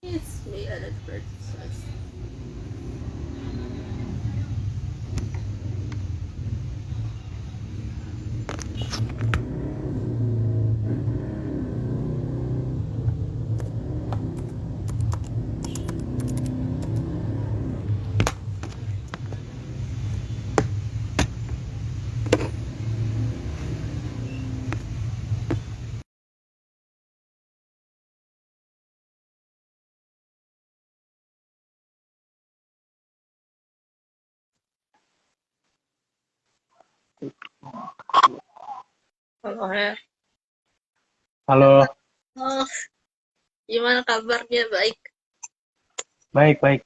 It's me at first. Halo, Her. Halo, Oh, gimana kabarnya? Baik, baik, baik.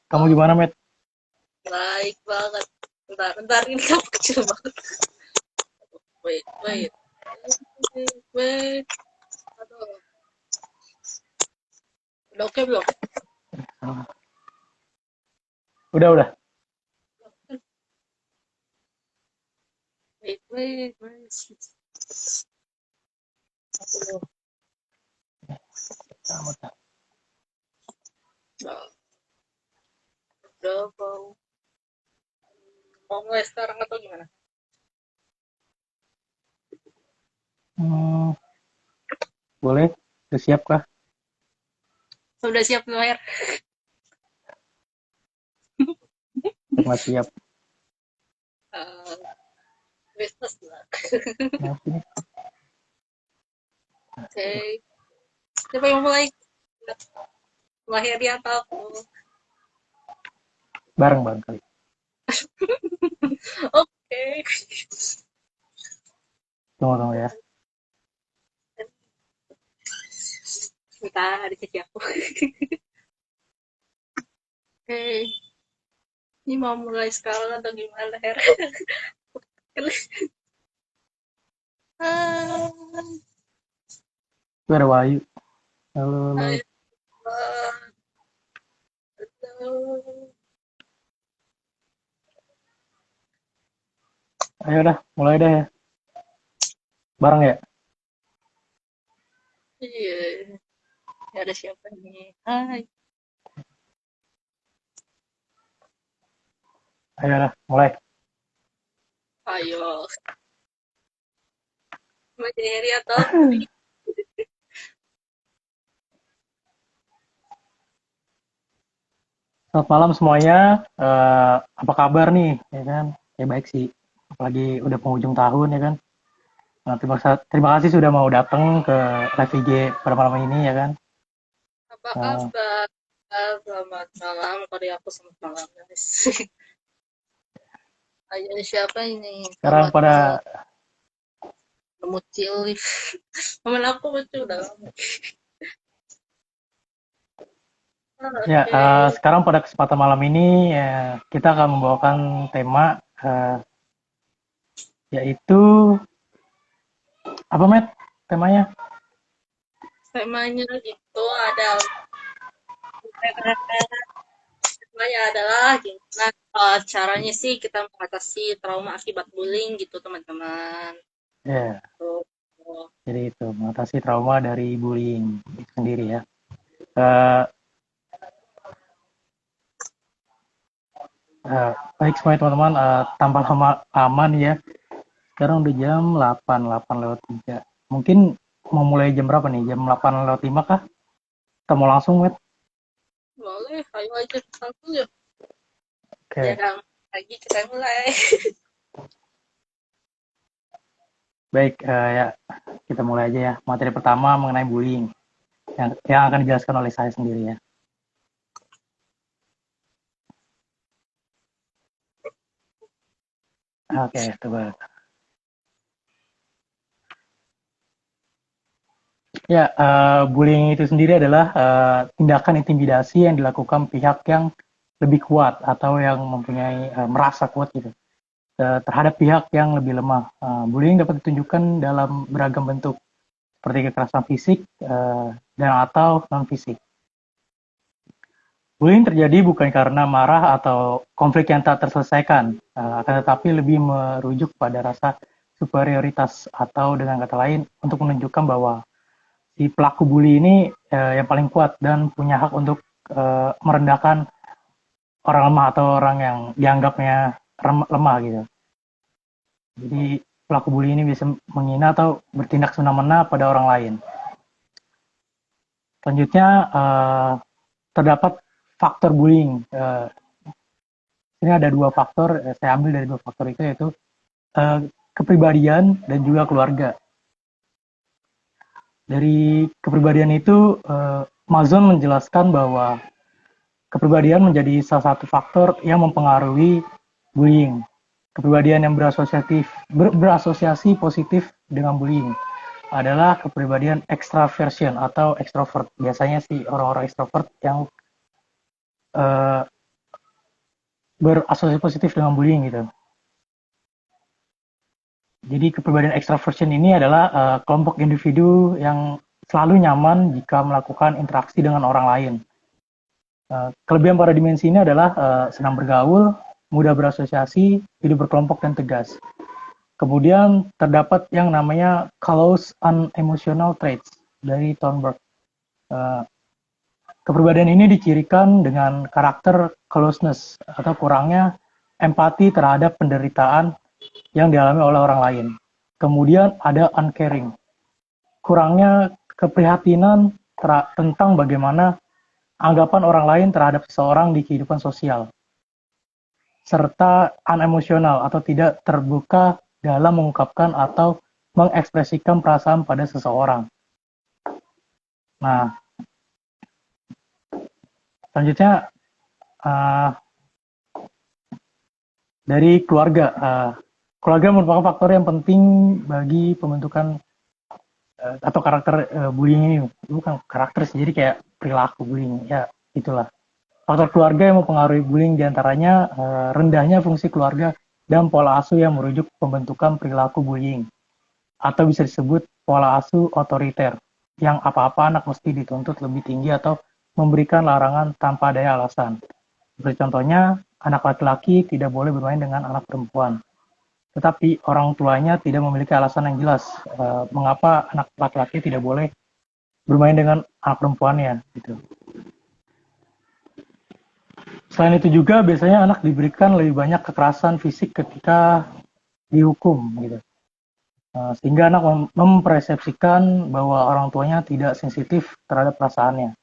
Kamu oh, gimana, Met? baik banget. Bentar, ini kamu kecil banget. Wait, wait, wait. Aduh, udah oke belum? Udah. Wait. Aduh, udah mau mulai sekarang atau gimana? Hmm, boleh? Udah siap kah? Sudah siap belum, Her? Nggak siap. Uh, Business lah. Nah, sini. Oke, siapa yang mulai? Lahirnya atau aku? Bareng kali. Oke. Tunggu ya. Bentar, dicuci aku. Oke, ini mau mulai sekarang atau gimana, Her? Ah, Itu ada Wahyu. Halo. ayo, halo. Ayo dah, mulai deh ya. Bareng ya? Iya, ada siapa nih? Hai, Ayo dah, mulai. ayo. Mau jadi Heri atau aku nih? Selamat malam semuanya. Apa kabar nih? Ya kan? Ya baik sih. Apalagi udah penghujung tahun ya kan? Nah, terima kasih sudah mau datang ke live IG pada malam ini ya kan? Apa Nah, kabar? Selamat malam. Kalau aku selamat malam, guys. Ayo, siapa ini? sekarang Selamat malam. pada Kamu cilik. Temen aku lucu udah lama. Ya, Oke. sekarang pada kesempatan malam ini ya, kita akan membawakan tema yaitu apa, Met? Temanya? Temanya itu adalah temanya adalah gimana caranya sih kita mengatasi trauma akibat bullying gitu teman-teman. Ya, Tuh. jadi itu mengatasi trauma dari bullying itu sendiri ya. Eh, Baik semuanya teman-teman, tanpa lama aman ya. Sekarang udah jam 8 lewat 3. Mungkin mau mulai jam berapa nih? Jam 8 lewat 5 kah? Kita mau langsung, Met? Boleh, ayo aja langsung ya. Oke, Jarang lagi kita mulai. baik ya, kita mulai aja ya. Materi pertama mengenai bullying yang akan dijelaskan oleh saya sendiri ya. Oke, coba. Ya, bullying itu sendiri adalah tindakan intimidasi yang dilakukan pihak yang lebih kuat atau yang mempunyai merasa kuat gitu terhadap pihak yang lebih lemah. Bullying dapat ditunjukkan dalam beragam bentuk seperti kekerasan fisik dan atau non fisik. Bullying terjadi bukan karena marah atau konflik yang tak terselesaikan, akan tetapi lebih merujuk pada rasa superioritas atau dengan kata lain untuk menunjukkan bahwa si pelaku bully ini yang paling kuat dan punya hak untuk merendahkan orang lemah atau orang yang dianggapnya lemah gitu. Jadi pelaku bully ini bisa menghina atau bertindak semena-mena pada orang lain. Selanjutnya terdapat faktor bullying. Ini ada dua faktor, saya ambil dari dua faktor itu, yaitu kepribadian dan juga keluarga. Dari kepribadian itu, Mazon menjelaskan bahwa kepribadian menjadi salah satu faktor yang mempengaruhi bullying. Kepribadian yang berasosiasi positif dengan bullying adalah kepribadian extraversion atau extrovert. Biasanya sih orang-orang extrovert yang berasosiasi positif dengan bullying gitu. Jadi kepribadian extraversion ini adalah kelompok individu yang selalu nyaman jika melakukan interaksi dengan orang lain. Kelebihan pada dimensi ini adalah senang bergaul, mudah berasosiasi, hidup berkelompok dan tegas. Kemudian terdapat yang namanya callous unemotional traits dari Thornburg. Kepribadian ini dicirikan dengan karakter closeness atau kurangnya empati terhadap penderitaan yang dialami oleh orang lain. Kemudian ada uncaring, kurangnya keprihatinan tentang bagaimana anggapan orang lain terhadap seseorang di kehidupan sosial, serta unemotional atau tidak terbuka dalam mengungkapkan atau mengekspresikan perasaan pada seseorang. Nah, selanjutnya dari keluarga. Keluarga merupakan faktor yang penting bagi pembentukan atau karakter bullying ini. Bukan karakter sih, jadi kayak perilaku bullying. Ya, itulah. Faktor keluarga yang mempengaruhi bullying diantaranya rendahnya fungsi keluarga dan pola asuh yang merujuk pembentukan perilaku bullying. Atau bisa disebut pola asuh otoriter, yang apa-apa anak mesti dituntut lebih tinggi atau memberikan larangan tanpa daya alasan. Seperti contohnya, anak laki-laki tidak boleh bermain dengan anak perempuan. Tetapi orang tuanya tidak memiliki alasan yang jelas mengapa anak laki-laki tidak boleh bermain dengan anak perempuannya gitu. Selain itu juga biasanya anak diberikan lebih banyak kekerasan fisik ketika dihukum gitu. Sehingga anak mempersepsikan bahwa orang tuanya tidak sensitif terhadap perasaannya.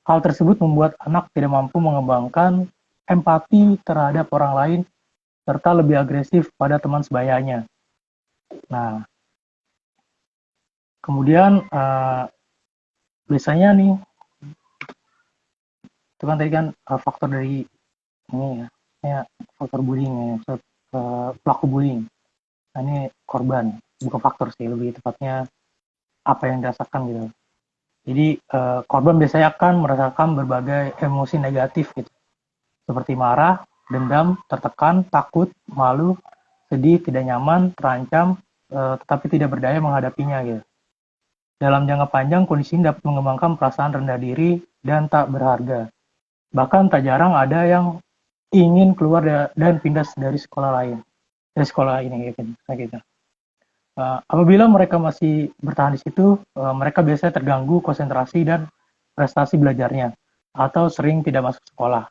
Hal tersebut membuat anak tidak mampu mengembangkan empati terhadap orang lain serta lebih agresif pada teman sebayanya. Nah, kemudian biasanya nih, itu kan tadi kan faktor dari ini ya faktor bullying ya, pelaku bullying. Nah, ini korban, bukan faktor sih, lebih tepatnya apa yang dirasakan gitu. Jadi korban biasanya akan merasakan berbagai emosi negatif gitu, seperti marah, dendam, tertekan, takut, malu, sedih, tidak nyaman, terancam, tetapi tidak berdaya menghadapinya gitu. Dalam jangka panjang, kondisi ini dapat mengembangkan perasaan rendah diri dan tak berharga. Bahkan tak jarang ada yang ingin keluar dan pindah dari sekolah lain, dari sekolah ini gitu. Apabila mereka masih bertahan di situ, mereka biasanya terganggu konsentrasi dan prestasi belajarnya, atau sering tidak masuk sekolah.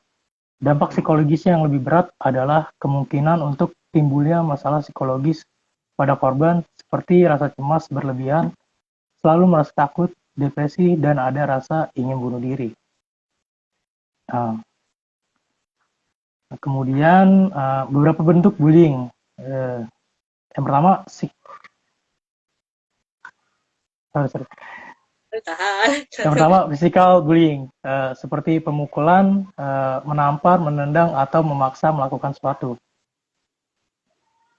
Dampak psikologisnya yang lebih berat adalah kemungkinan untuk timbulnya masalah psikologis pada korban seperti rasa cemas berlebihan, selalu merasa takut, depresi, dan ada rasa ingin bunuh diri. Kemudian beberapa bentuk bullying. Yang pertama, yang pertama physical bullying, seperti pemukulan, menampar, menendang, atau memaksa melakukan sesuatu.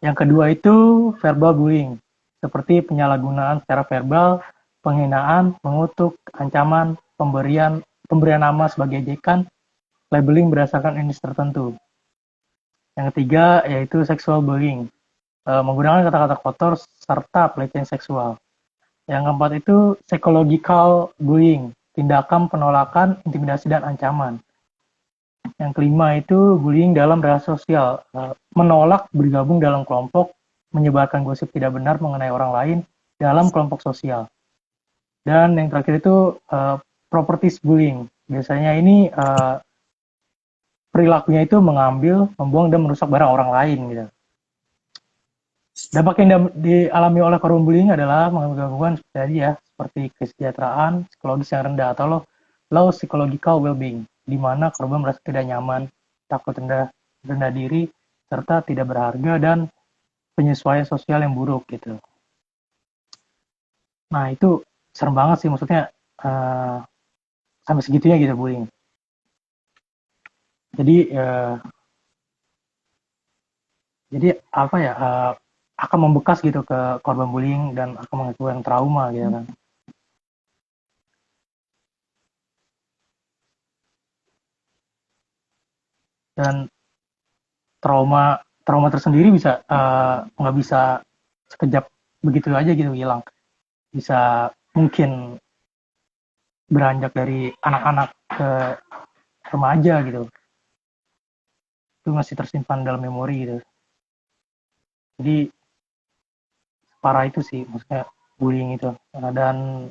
Yang kedua itu verbal bullying, seperti penyalahgunaan secara verbal, penghinaan, mengutuk, ancaman, pemberian nama sebagai ejekan, labeling berdasarkan indeks tertentu. Yang ketiga yaitu sexual bullying, menggunakan kata-kata kotor serta pelecehan seksual. Yang keempat itu psychological bullying, tindakan penolakan, intimidasi, dan ancaman. Yang kelima itu bullying dalam relasi sosial, menolak bergabung dalam kelompok, menyebarkan gosip tidak benar mengenai orang lain dalam kelompok sosial. Dan yang terakhir itu properties bullying. Biasanya ini perilakunya itu mengambil, membuang, dan merusak barang orang lain gitu. Dampak yang dialami oleh korban bullying adalah mengalami gangguan seperti tadi ya, seperti kesejahteraan psikologis yang rendah atau low psychological well-being, di mana korban merasa tidak nyaman, takut rendah diri, serta tidak berharga, dan penyesuaian sosial yang buruk gitu. Nah itu serem banget sih, maksudnya sampai segitunya gitu bullying. Jadi apa ya, akan membekas gitu ke korban bullying dan akan mengakibatkan trauma gitu kan. Dan trauma tersendiri bisa nggak bisa sekejap begitu aja gitu hilang, bisa mungkin beranjak dari anak-anak ke remaja gitu, itu masih tersimpan dalam memori gitu. Jadi parah itu sih maksudnya bullying itu. Dan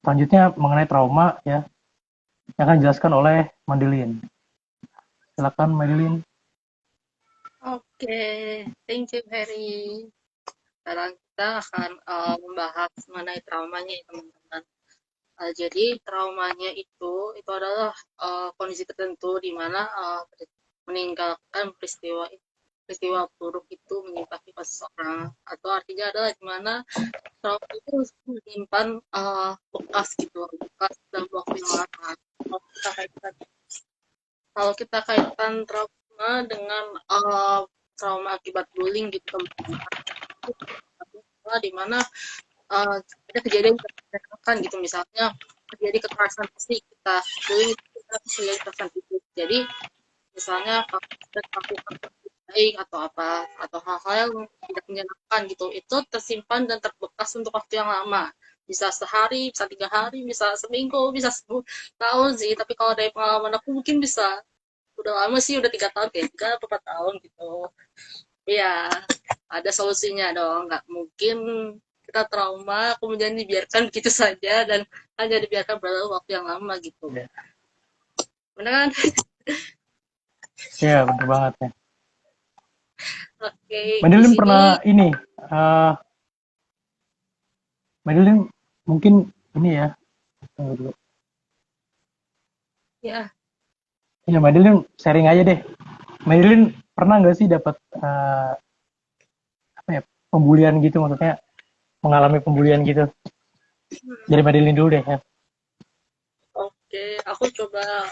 selanjutnya mengenai trauma ya, yang akan dijelaskan oleh Madeline. Silakan Madeline. Oke, thank you Harry. Sekarang kita akan membahas mengenai traumanya ya teman-teman. Jadi traumanya itu adalah kondisi tertentu di mana meninggalkan peristiwa peristiwa buruk itu menimpa seseorang, atau artinya adalah di mana trauma itu menyimpan bekas gitu, bekas dalam waktu yang lama. Kalau kita kaitkan trauma dengan trauma akibat bullying gitu teman-teman, di mana ada kejadian kekerasan gitu, misalnya terjadi kekerasan fisik, kita bullying itu kita terjadi kekerasan fisik. Jadi misalnya kalau kita melakukan baik atau apa, atau hal-hal yang tidak menyenangkan gitu, itu tersimpan dan terbekas untuk waktu yang lama, bisa sehari, bisa 3 hari, bisa seminggu, bisa 10 tahun sih. Tapi kalau dari pengalaman aku mungkin bisa udah lama sih, udah 3 tahun, kayak 3 atau 4 tahun gitu. Iya, ada solusinya dong. Nggak mungkin kita trauma kemudian dibiarkan begitu saja dan hanya dibiarkan berlalu waktu yang lama gitu. Ya, Benar kan? ya benar banget ya. Oke, di Madeline sini pernah ini, Madeline mungkin ini ya, tunggu dulu. ya. Ya Madeline sharing aja deh. Madeline pernah nggak sih dapat apa ya, pembulian gitu, maksudnya mengalami pembulian gitu? Dari Madeline dulu deh ya. Oke, aku coba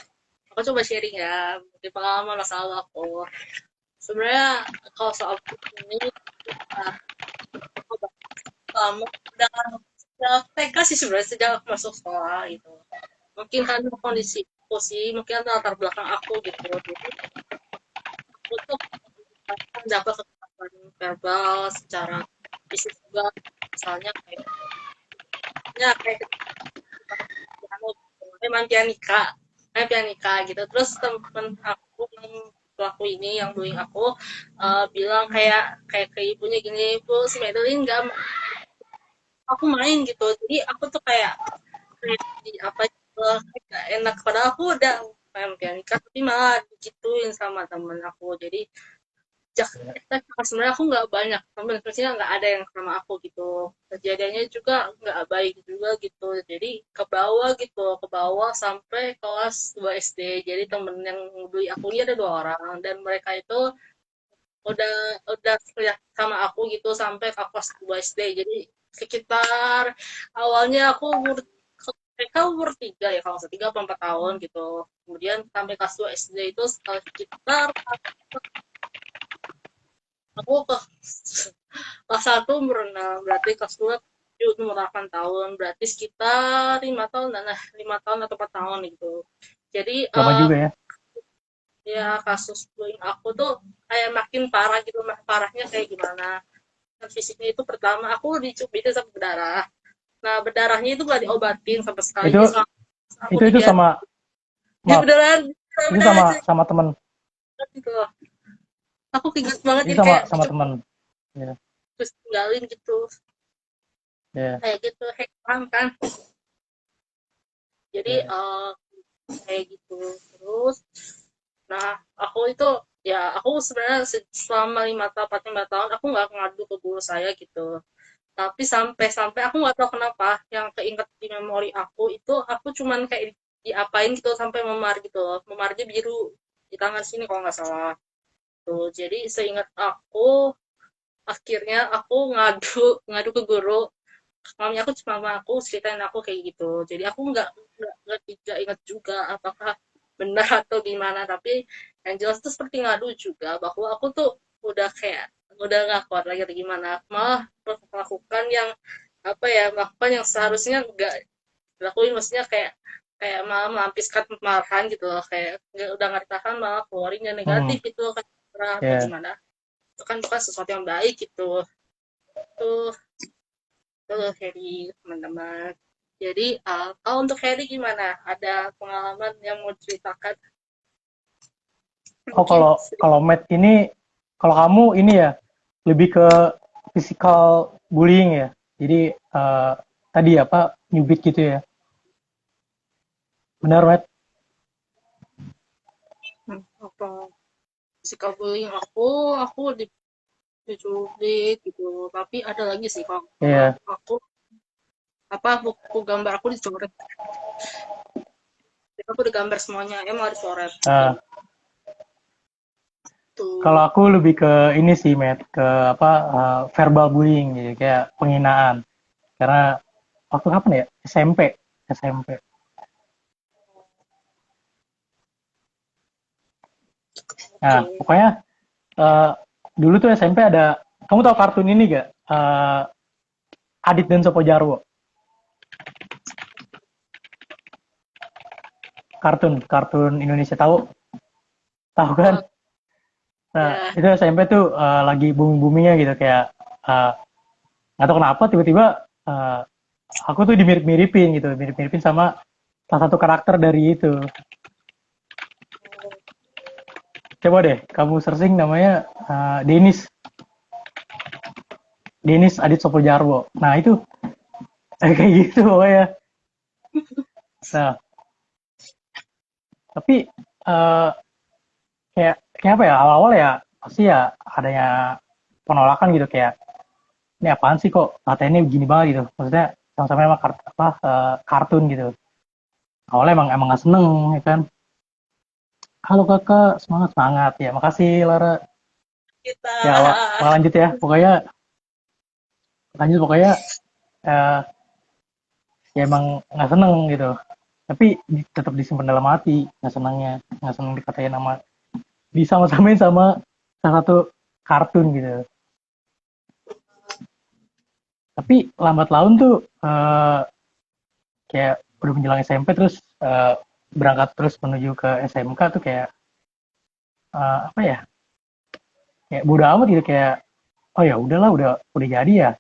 sharing ya, di pengalaman masa lalu aku. Sebenarnya kalau soal ini aku lama udah sejak TK sih sebenarnya, sejak aku masuk sekolah gitu. Mungkin karena kondisi aku sih, mungkin latar belakang aku gitu. Jadi aku tuh dapat kekerasan verbal secara fisik juga, misalnya kayak memang pianika gitu. Terus temen aku yang pelaku ini yang bullying aku bilang kayak ke ibunya gini, bu si Madeline nggak aku main gitu. Jadi aku tuh kayak di apa gitu, kayak enak, padahal aku udah main pianika tapi malah digituin sama temen aku. Jadi sebenarnya aku nggak banyak temen, maksudnya nggak ada yang sama aku gitu, kejadiannya juga nggak baik juga gitu. Jadi ke bawah sampai kelas 2 SD. Jadi temen yang bully aku ini ada 2 orang, dan mereka itu udah sama aku gitu sampai ke kelas 2 SD. Jadi sekitar awalnya aku mereka umur 3 ya, kalau 3 atau 4 tahun gitu. Kemudian sampai kelas 2 SD itu sekitar aku ke kelas 1 umur 6, berarti kelas 2 umur 8 tahun, berarti sekitar 5 tahun, 5 tahun atau 4 tahun gitu. Jadi Lama juga ya. ya kasus bullying aku tuh kayak makin parah gitu. Parahnya kayak gimana, dan fisiknya itu pertama aku dicubitin sampai berdarah. Nah berdarahnya itu gak diobatin sama sekali, Itu jadi aku itu dibiar sama, ya maaf, beneran, itu beneran sama itu sama teman. gitu. Aku ingat banget, Itu jadi sama kayak sama teman. Ya, terus tinggalin gitu, ya. kayak gitu. Paham kan? Jadi Ya. kayak gitu. Terus nah aku itu ya aku sebenarnya selama 5 tahun aku nggak ngadu ke guru saya gitu. Tapi sampai-sampai aku nggak tahu kenapa yang keinget di memori aku itu aku cuman kayak diapain gitu sampai memar gitu loh. Memarnya biru di tangan sini kalau nggak salah. Tuh, jadi seingat aku akhirnya aku ngadu ngadu ke guru. Mami aku cuma mama aku ceritain aku kayak gitu. Jadi aku nggak ingat juga apakah benar atau gimana. Tapi yang jelas tuh seperti ngadu juga bahwa aku tuh udah kayak udah nggak kuat lagi atau gimana. Malah melakukan yang apa ya melakukan yang seharusnya nggak dilakuin. Maksudnya kayak kayak malah melampiaskan kemarahan gitu loh. Kayak udah nggak ditahan malah keluarin yang Hmm. negatif gitu kan atau Ya. gimana. Itu kan bukan sesuatu yang baik gitu. Tuh Halo Heri, teman-teman. Jadi, kalau untuk Heri gimana? Ada pengalaman yang mau ceritakan? Oh, Mungkin kalau Matt ini, kalau kamu ini ya lebih ke physical bullying ya. Jadi tadi apa nyubit gitu ya. Benar, Matt? apa physical bullying aku diculik gitu. Tapi ada lagi sih kalau Iya. aku apa buku gambar aku dicoret. Jadi aku udah gambar semuanya, emang harus dicoret. Nah, kalau Tuh. aku lebih ke ini sih, Matt, ke apa verbal bullying gitu, kayak penghinaan. Karena waktu kapan ya? SMP, SMP. Nah, Oke. pokoknya eh, dulu tuh SMP ada, kamu tahu kartun ini gak? Adit dan Sopo Jarwo. Kartun Indonesia, tahu kan? Oh, Nah, ya. itu SMP tuh lagi booming-boomingnya gitu, kayak eh, nggak tahu kenapa tiba-tiba eh, aku tuh dimirip-miripin gitu, mirip-miripin sama salah satu karakter dari itu. Coba deh, kamu searching namanya Denis Adit Sopo Jarwo. Nah itu kayak gitu pokoknya. Nah, tapi eh, kayak apa ya, awal-awal ya pasti ya adanya penolakan gitu, kayak ini apaan sih kok katanya begini banget gitu. Maksudnya sama-sama emang kartun gitu. Awalnya emang nggak seneng ya kan. Halo kakak, semangat semangat ya. Makasih Lara. Kita. Ya lanjut ya. Pokoknya eh, ya emang nggak seneng gitu. Tapi tetap disimpan dalam hati, nggak seneng dikatain nama, disama-samain sama salah satu kartun gitu. Tapi lambat laun tuh kayak udah menjelang SMP, terus berangkat terus menuju ke SMK tuh kayak apa ya? Kayak bodo amat gitu, kayak oh ya udahlah, udah jadi ya.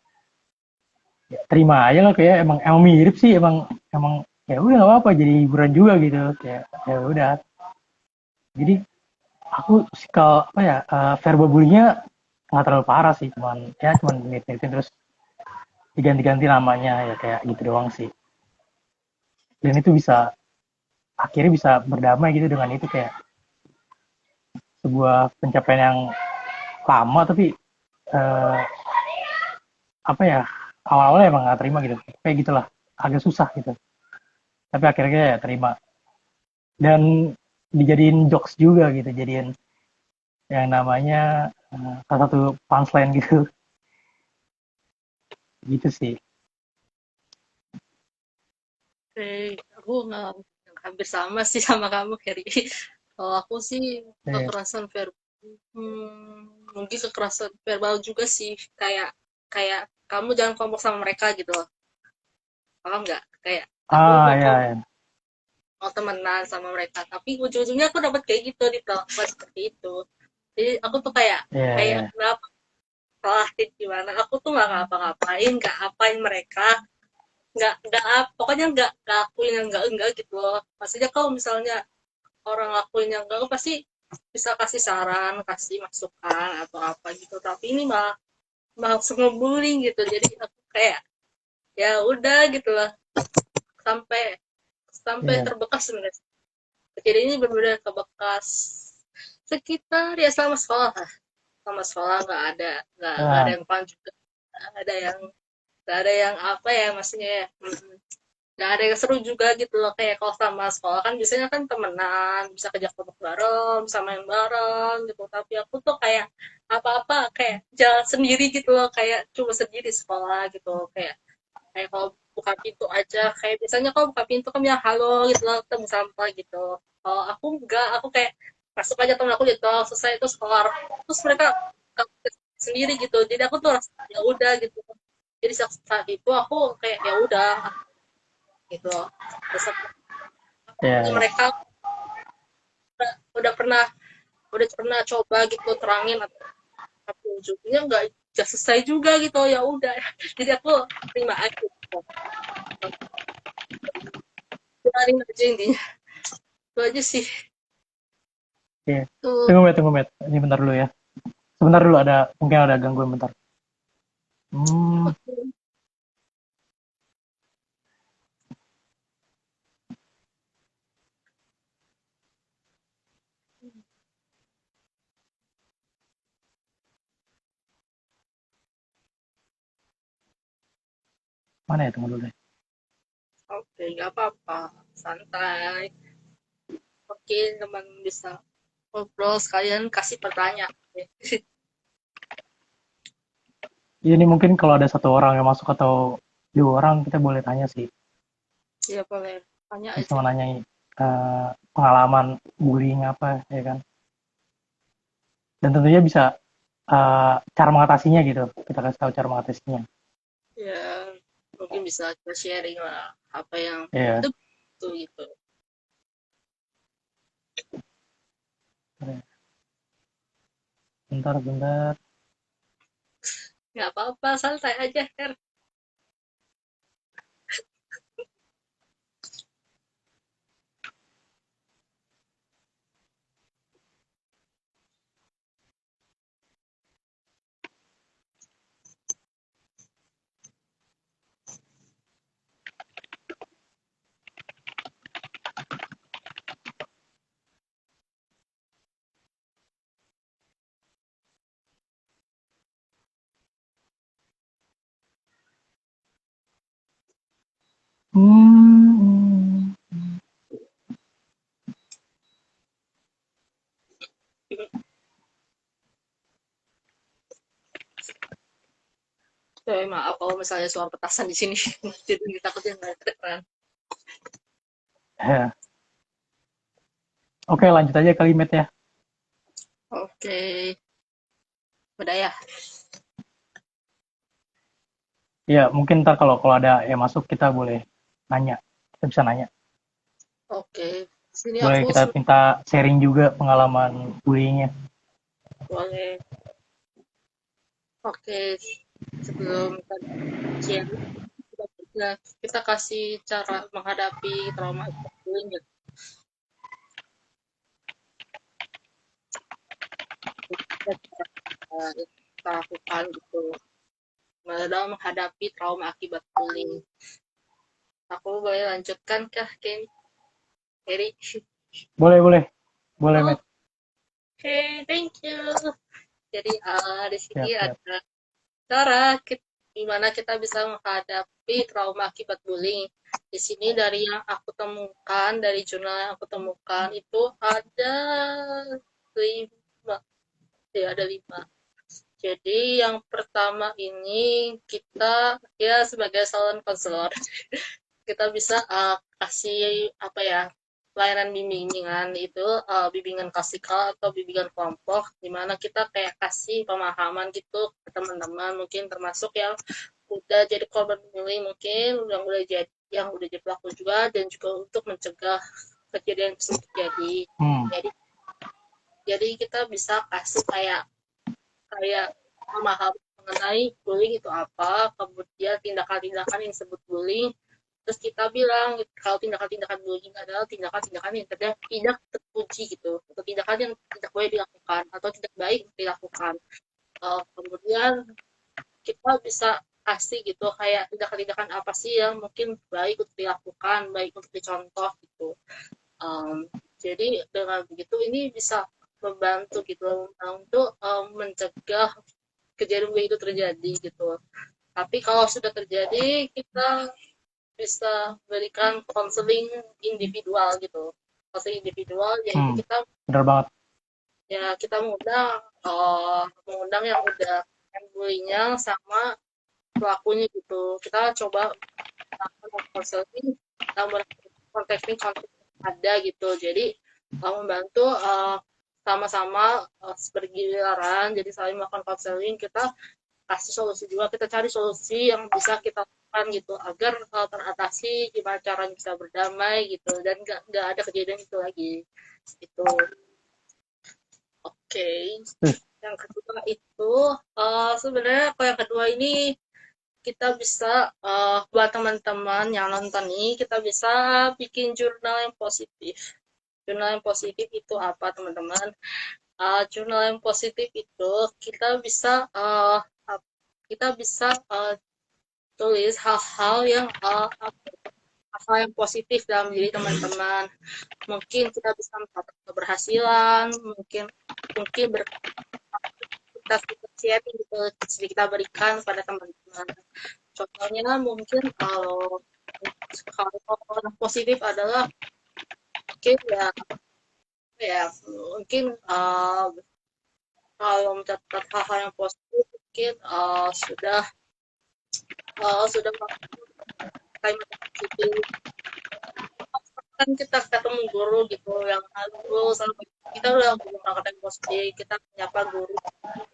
Ya, terima aja lah, kayak emang mirip sih, emang emang ya udah nggak apa-apa, jadi hiburan juga gitu, kayak ya udah. Jadi aku kalau apa ya, verbal bullying-nya nggak terlalu parah sih, cuman mirip-miripin terus diganti-ganti namanya ya, kayak gitu doang sih. Dan itu akhirnya bisa berdamai gitu dengan itu, kayak sebuah pencapaian yang lama, tapi eh, apa ya, awal-awalnya emang nggak terima gitu, kayak gitulah, agak susah gitu, tapi akhirnya ya terima, dan dijadiin jokes juga gitu, jadiin yang namanya salah satu punchline gitu. Gitu sih. Aku nggak hampir sama sih sama kamu, Heri. Kalau aku sih Ya. kekerasan verbal, mungkin kekerasan verbal juga sih. Kayak kayak kamu jangan kelompok sama mereka gitu loh. Paham nggak? Kayak aku Ah ya, ya. mau temenan sama mereka, tapi ujung-ujungnya aku dapat kayak gitu diperlakukan seperti itu. Jadi aku tuh kayak Ya, kayak ya. kenapa salah gimana? Aku tuh nggak ngapa-ngapain, nggak apain mereka, pokoknya nggak lakuin yang enggak gitu loh. Maksudnya kalau misalnya orang lakuin yang enggak, aku pasti bisa kasih saran, kasih masukan atau apa gitu. Tapi ini malah malah ngebullying gitu. Jadi aku kayak ya udah gitu lah. Sampai sampai Iya. terbekas sebenarnya. Kejadian ini benar-benar kebekas sekitar ya selama sekolah nggak ada Ah, yang fun juga, nggak ada yang nggak ada yang apa ya maksudnya ya. Nggak ada yang seru juga gitu loh, kayak kalau sama sekolah kan biasanya kan temenan, bisa kerja kelompok bareng, bisa main bareng gitu, tapi aku tuh kayak apa-apa kayak jalan sendiri gitu loh, kayak cuma sendiri sekolah gitu, kayak kayak kalau buka pintu aja, kayak biasanya kalau buka pintu kan bilang halo gitu loh, ketemu sampah gitu. Kalau aku enggak, aku kayak masuk aja temen aku gitu, selesai itu sekolah, terus mereka sendiri gitu, jadi aku tuh rasa ya udah gitu. Jadi saat itu aku kayak ya udah gitu. Terus iya, iya. mereka udah pernah udah pernah coba gitu terangin, tapi ujungnya nggak selesai juga gitu, ya udah. Jadi aku terima aja gitu. Jalanin aja intinya. Itu aja sih. Oke. Tuh. Tunggu, Met. Ini bentar dulu ya. Sebentar dulu, mungkin ada gangguan bentar. Hmm, mana ya? Tunggu dulu deh. Oke, nggak apa-apa, santai. Mungkin teman bisa ngobrol sekalian kasih pertanyaan. Ini mungkin kalau ada satu orang yang masuk atau dua orang, kita boleh tanya sih. Ya boleh tanya Bisa aja. menanyai pengalaman bullying apa, ya kan? Dan tentunya bisa cara mengatasinya gitu. Kita kasih tahu cara mengatasinya. Ya mungkin bisa kita sharing lah apa yang Iya. itu tuh gitu. Bentar, bentar. Nggak apa-apa, santai aja Her. Hmm. Maaf kalau misalnya suara petasan di sini. Jadi takutnya nggak kedengeran. Ya. Oke, lanjut aja kalimat ya. Oke, udah ya. Ya, mungkin ntar kalau ada yang masuk kita boleh nanya. Kita bisa nanya. Oke, sini Boleh aku kita minta sharing juga pengalaman bullyingnya. boleh. Oke, sebelum kita sharing, kita kasih cara menghadapi trauma bullying ya. Kita lakukan gitu dalam menghadapi trauma akibat bullying. Aku boleh lanjutkan kah, Ken? Eri? Boleh, boleh. Boleh, Oke, Met. thank you. Jadi di sini Siap, siap. ada cara gimana kita bisa menghadapi trauma akibat bullying. Di sini dari yang aku temukan, dari jurnal yang aku temukan itu ada 5. Ya, ada 5. Jadi yang pertama ini kita ya sebagai calon konselor kita bisa kasih apa ya, pelayanan bimbingan itu, bimbingan klasikal atau bimbingan kelompok, di mana kita kayak kasih pemahaman gitu ke teman-teman, mungkin termasuk yang udah jadi korban bullying, mungkin yang udah jadi pelaku juga, dan juga untuk mencegah kejadian tersebut terjadi. Hmm. Jadi kita bisa kasih kayak kayak memahami mengenai bullying itu apa, kemudian tindakan-tindakan yang disebut bullying. Terus kita bilang kalau tindakan-tindakan bullying adalah tindakan-tindakan yang tidak terpuji gitu, atau tindakan yang tidak boleh dilakukan atau tidak baik dilakukan. Kemudian kita bisa kasih gitu kayak tindakan-tindakan apa sih yang mungkin baik untuk dilakukan, baik untuk dicontoh gitu. Jadi dengan begitu ini bisa membantu gitu untuk mencegah kejadian begitu terjadi gitu. Tapi kalau sudah terjadi kita bisa berikan konseling individual gitu. Konseling individual yaitu kita Benar banget. ya kita mengundang yang udah bullyingnya sama pelakunya gitu. Kita coba konseling dalam konteksnya contoh ada gitu. Jadi membantu sama-sama bergiliran. Jadi saling melakukan konseling. Kita kasih solusi juga. Kita cari solusi yang bisa kita lakukan gitu agar teratasi gimana caranya bisa berdamai gitu dan nggak ada kejadian itu lagi. Itu. Oke. Yang kedua itu sebenarnya kalau yang kedua ini kita bisa buat teman-teman yang nonton nih kita bisa bikin jurnal yang positif. Jurnal yang positif itu apa teman-teman? Jurnal yang positif itu kita bisa tulis hal-hal yang hal yang positif dalam diri teman-teman. Mungkin kita bisa mencatat keberhasilan, mungkin kita sharing gitu, kita berikan pada teman-teman. Contohnya mungkin kalau positif adalah mungkin mungkin kalau mencatat hal-hal yang positif mungkin sudah positif kan kita ketemu guru gitu yang lalu sama kita udah menggunakan yang positif kita menyapa guru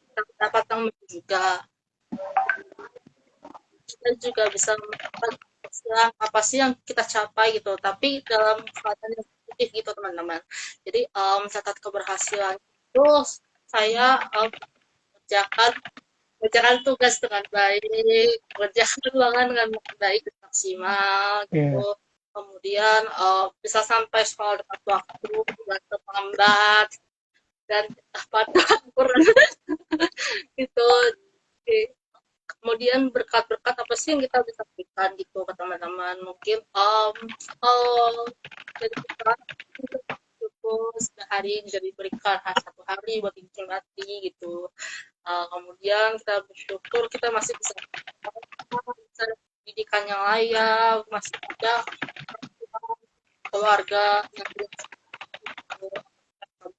kita dapat teman juga kita juga bisa mengatakan apa sih yang kita capai gitu tapi dalam keadaan yang positif gitu teman-teman jadi mencatat keberhasilan itu saya mengerjakan tugas dengan baik mengerjakan ruangan dengan baik dan maksimal gitu kemudian bisa sampai sekolah tepat waktu dan terlambat dan pada kurang gitu kemudian berkat-berkat apa sih yang kita bisa berikan gitu ke teman-teman mungkin jadi kita sehari jadi berikan satu hari buat dinikmati gitu kemudian kita bersyukur kita masih bisa pendidikan yang layak masih ada keluarga yang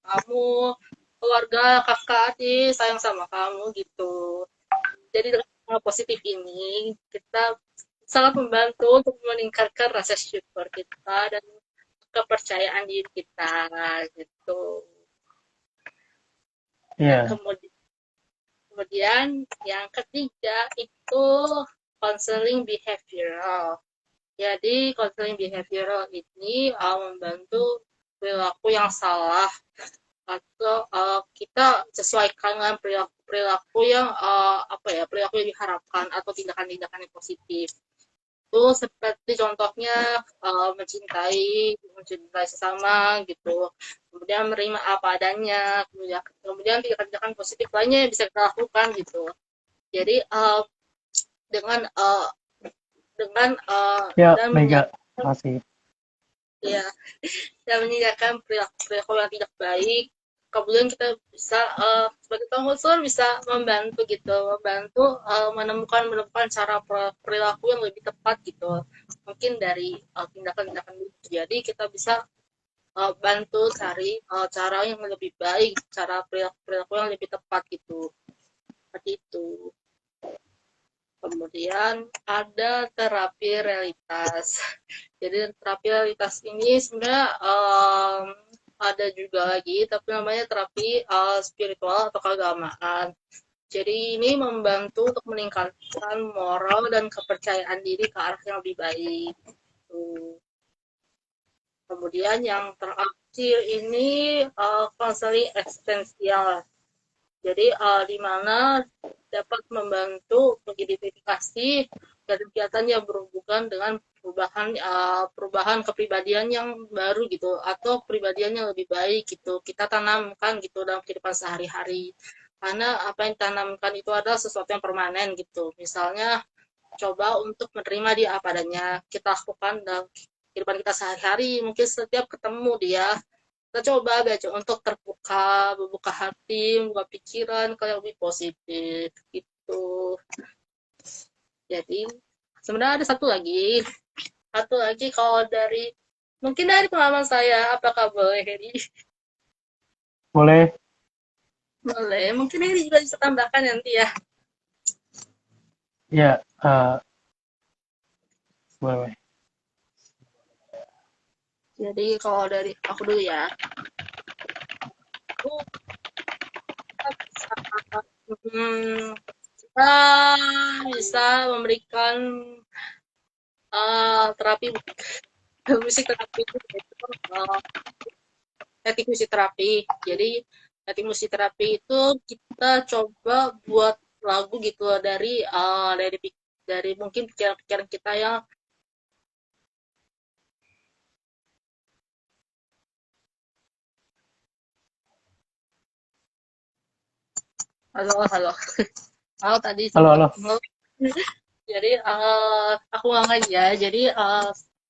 kamu keluarga kakak adik sayang sama kamu gitu jadi dengan positif ini kita sangat membantu untuk meningkatkan rasa syukur kita dan kepercayaan diri kita gitu. Yeah. Kemudian yang ketiga itu counseling behavioral. Jadi counseling behavioral ini membantu perilaku yang salah atau kita sesuaikan dengan perilaku yang perilaku yang diharapkan atau tindakan-tindakan yang positif itu seperti contohnya mencintai sesama gitu kemudian menerima apa adanya kemudian tindakan-tindakan positif lainnya yang bisa kita lakukan gitu jadi dengan dan menyediakan perilaku yang tidak baik kemudian kita bisa sebagai konselor bisa membantu menemukan cara perilaku yang lebih tepat gitu mungkin dari tindakan-tindakan itu terjadi kita bisa bantu cari cara yang lebih baik cara perilaku yang lebih tepat gitu seperti itu kemudian ada terapi realitas jadi terapi realitas ini sebenarnya ada juga lagi tapi namanya terapi spiritual atau keagamaan jadi ini membantu untuk meningkatkan moral dan kepercayaan diri ke arah yang lebih baik kemudian yang terakhir ini konseling eksistensial jadi di mana dapat membantu mengidentifikasi kegiatan yang berhubungan dengan perubahan kepribadian yang baru gitu atau kepribadian yang lebih baik gitu kita tanamkan gitu dalam kehidupan sehari-hari karena apa yang ditanamkan itu adalah sesuatu yang permanen gitu misalnya coba untuk menerima dia apa adanya. Kita lakukan dalam kehidupan kita sehari-hari. Mungkin setiap ketemu dia, kita coba belajar untuk terbuka, membuka hati, membuka pikiran ke yang lebih positif gitu. Jadi sebenarnya ada satu lagi kalau dari mungkin dari pengalaman saya, apakah boleh Heri? Boleh. Boleh, mungkin Heri juga bisa tambahkan nanti ya. Ya, boleh. Jadi kalau dari aku dulu ya, aku bisa, kita bisa memberikan terapi musik terapi itu yaitu teknik musik terapi. Jadi teknik musik terapi itu kita coba buat lagu gitu loh dari mungkin pikiran-pikiran kita yang halo halo halo tadi Halo, sempat halo. jadi aku ulang lagi ya. Jadi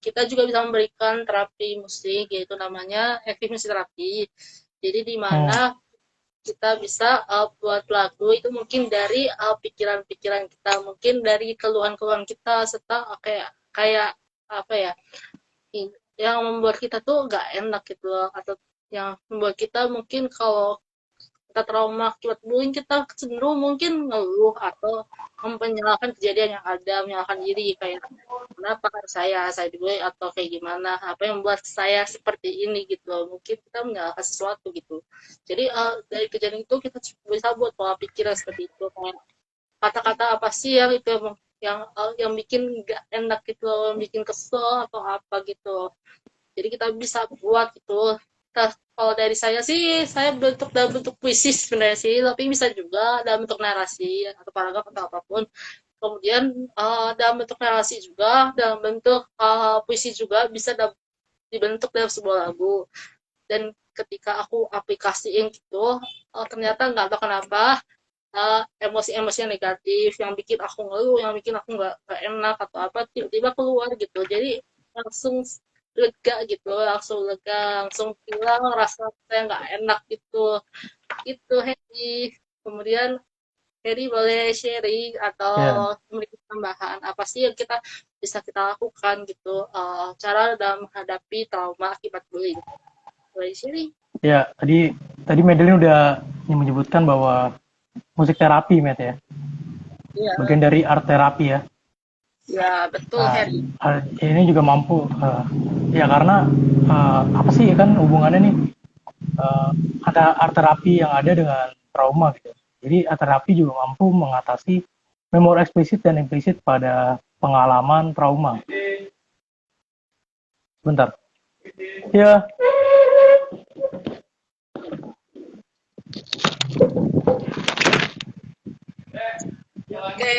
kita juga bisa memberikan terapi musik yaitu namanya active music terapi. Jadi di Hmm. mana kita bisa buat lagu itu mungkin dari pikiran-pikiran kita, mungkin dari keluhan-keluhan kita serta kayak kayak apa ya yang membuat kita tuh nggak enak gitu loh, atau yang membuat kita mungkin kalau kita trauma akibat bullying kita cenderung mungkin ngeluh atau menyalahkan kejadian yang ada, menyalahkan diri kayak kenapa saya dibully atau kayak gimana, apa yang membuat saya seperti ini gitu loh. Mungkin kita menyalahkan sesuatu gitu. Jadi dari kejadian itu kita bisa buat pola pikiran seperti itu, kayak kata-kata apa sih yang itu yang bikin nggak enak gitu loh, yang bikin kesel atau apa gitu. Jadi kita bisa buat gitu. Nah, kalau dari saya sih, saya dalam bentuk puisi sebenarnya sih, tapi bisa juga dalam bentuk narasi atau paragraf atau apapun. Kemudian dalam bentuk narasi juga, dalam bentuk puisi juga bisa dibentuk dalam sebuah lagu. Dan ketika aku aplikasiin gitu, ternyata nggak tahu kenapa emosi-emosi yang negatif, yang bikin aku ngeluh, yang bikin aku nggak enak atau apa, tiba-tiba keluar gitu. Jadi langsung lega gitu, langsung hilang rasa saya nggak enak gitu. Itu Hedi. Kemudian Hedi boleh sharing atau Ya, memberikan tambahan apa sih yang bisa kita lakukan gitu, cara dalam menghadapi trauma akibat bullying. Boleh sharing? ya. Tadi Madeline udah menyebutkan bahwa musik terapi, Matt ya. Iya, Bagian dari art terapi ya. ya betul Nah, Heri. ini juga mampu. Ya karena apa sih kan hubungannya nih ada art terapi yang ada dengan trauma gitu. Jadi art terapi juga mampu mengatasi memori eksplisit dan implisit pada pengalaman trauma. Bentar. Ya, Oke,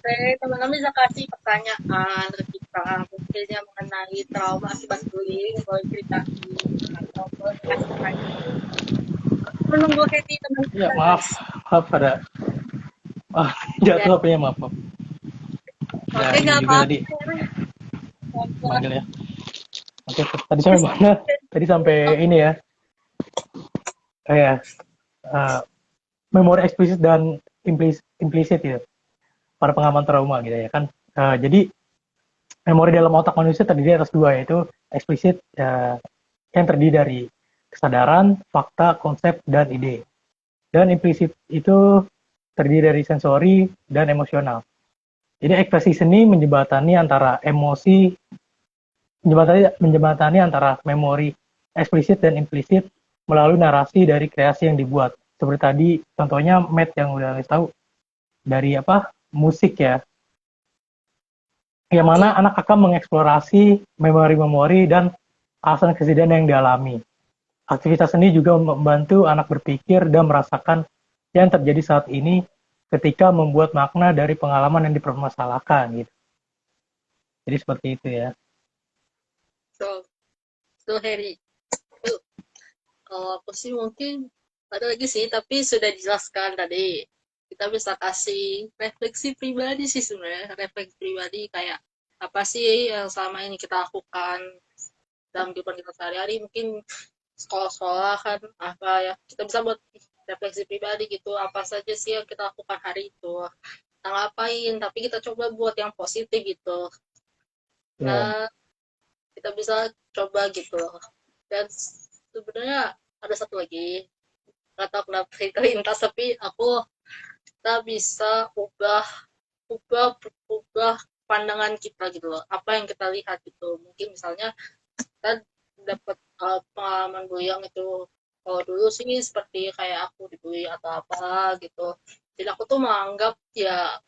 oke, teman-teman bisa kasih pertanyaan ke kita mungkin yang mengenai trauma akibat bullying, boleh ceritain atau boleh kasih pertanyaan. Menunggu Hedi teman ya kita maaf, guys. maaf ada Ya, jatuh HP-nya maaf, maaf. Ya oke ini nggak juga tadi apa-apa. manggil ya. Oke, tadi sampai mana? Tadi sampai ini ya. Kayak memori eksplisit dan implisit ya. Pada pengalaman trauma gitu ya kan. Jadi memori dalam otak manusia terdiri atas dua, yaitu eksplisit yang terdiri dari kesadaran, fakta, konsep, dan ide. Dan implisit itu terdiri dari sensori dan emosional. Jadi ekspresi seni menjembatani antara emosi, menjembatani antara memori eksplisit dan implisit melalui narasi dari kreasi yang dibuat. Seperti tadi contohnya Matt yang udah tahu dari apa musik ya, yang mana anak akan mengeksplorasi memori-memori dan alasan kejadian yang dialami. Aktivitas seni juga membantu anak berpikir dan merasakan yang terjadi saat ini ketika membuat makna dari pengalaman yang dipermasalahkan gitu. Jadi seperti itu ya. So, so Harry. Uh, Kalau aku sih mungkin ada lagi sih, tapi sudah dijelaskan tadi. Kita bisa kasih refleksi pribadi sih sebenarnya. Refleksi pribadi kayak apa sih yang selama ini kita lakukan dalam kehidupan kita sehari-hari. Mungkin sekolah-sekolah kan apa ya. Kita bisa buat refleksi pribadi gitu. Apa saja sih yang kita lakukan hari itu. Kita ngapain, tapi kita coba buat yang positif gitu. Ya, Nah, kita bisa coba gitu loh. Dan sebenarnya ada satu lagi, nggak tahu kenapa terlintas, tapi kita bisa ubah ubah pandangan kita gitu loh, apa yang kita lihat gitu. Mungkin misalnya kita dapat pengalaman bullying itu, kalau dulu sih seperti kayak aku dibully atau apa gitu, jadi aku tuh menganggap ya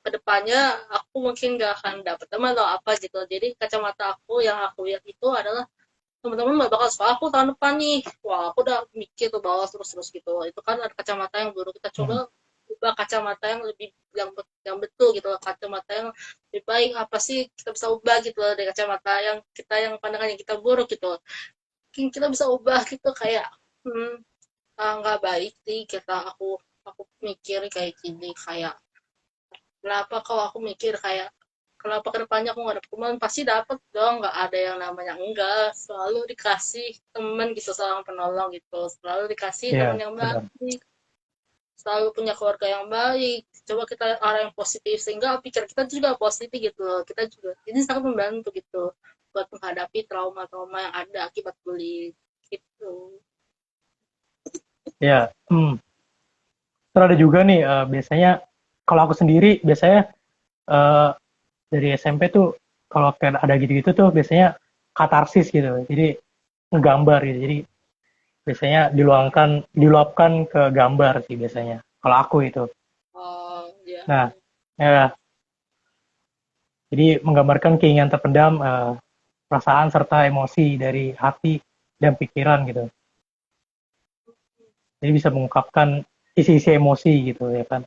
kedepannya aku mungkin gak akan dapet teman atau apa gitu. Jadi kacamata aku yang aku lihat itu adalah teman-teman gak bakal suka aku tahun depan nih. Wah, aku udah mikir tuh bahwa terus-terus gitu. Itu kan ada kacamata yang buruk. Kita hmm, coba ubah kacamata yang lebih yang betul gitu loh. Kacamata yang lebih baik, apa sih kita bisa ubah gitu loh dari kacamata yang kita, yang pandangan yang kita buruk gitu. Mungkin kita bisa ubah gitu kayak nggak baik sih aku mikir kayak gini, kayak kenapa kalau aku mikir kayak kenapa kedepannya aku nggak dapet teman, pasti dapet dong, nggak ada yang namanya enggak, selalu dikasih teman gitu, seorang penolong gitu, selalu dikasih teman ya yang benar. baik, selalu punya keluarga yang baik. Coba kita arah yang positif sehingga pikir kita juga positif gitu loh. Kita juga ini sangat membantu gitu buat menghadapi trauma-trauma yang ada akibat bullying gitu. Ya, terus ada juga nih biasanya kalau aku sendiri biasanya eh, dari SMP tuh kalau kayak ada gitu-gitu tuh biasanya katarsis gitu. Jadi ngegambar gitu. Jadi biasanya diluapkan ke gambar sih biasanya. Kalau aku itu. Oh ya. Nah, ya, jadi menggambarkan keinginan terpendam, perasaan serta emosi dari hati dan pikiran gitu. Jadi bisa mengungkapkan isi-isi emosi gitu ya kan.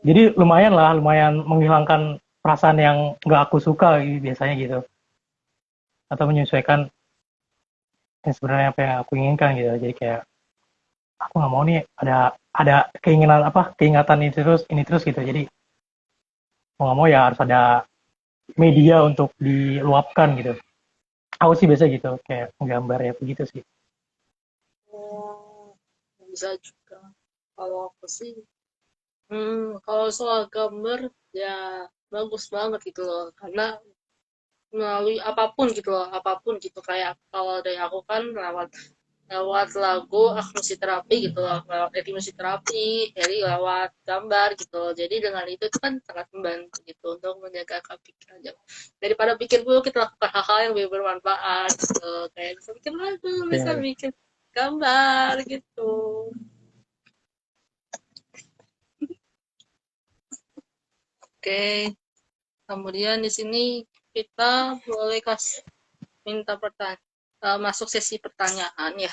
Jadi lumayan lah, lumayan menghilangkan perasaan yang nggak aku suka biasanya gitu. Atau menyesuaikan yang sebenarnya apa yang aku inginkan gitu. Jadi kayak aku nggak mau nih ada keinginan apa keingatan ini terus gitu. Jadi mau nggak mau ya harus ada media untuk diluapkan gitu. Aku sih biasa gitu kayak menggambar ya begitu sih. Oh, bisa juga. Kalau aku sih kalau soal gambar ya bagus banget gitu loh, karena melalui apapun gitu loh, apapun gitu, kayak kalau dari aku kan lewat lewat lagu aku musik terapi gitu loh, lewat musik terapi, jadi lewat gambar gitu loh. Jadi dengan itu kan sangat membantu gitu untuk menjaga pikiran aja. Daripada pikir dulu, kita lakukan hal-hal yang lebih bermanfaat gitu, kayak bisa bikin lagu, bisa Ya, bikin gambar gitu. Oke, kemudian di sini kita boleh minta pertanyaan, masuk sesi pertanyaan ya.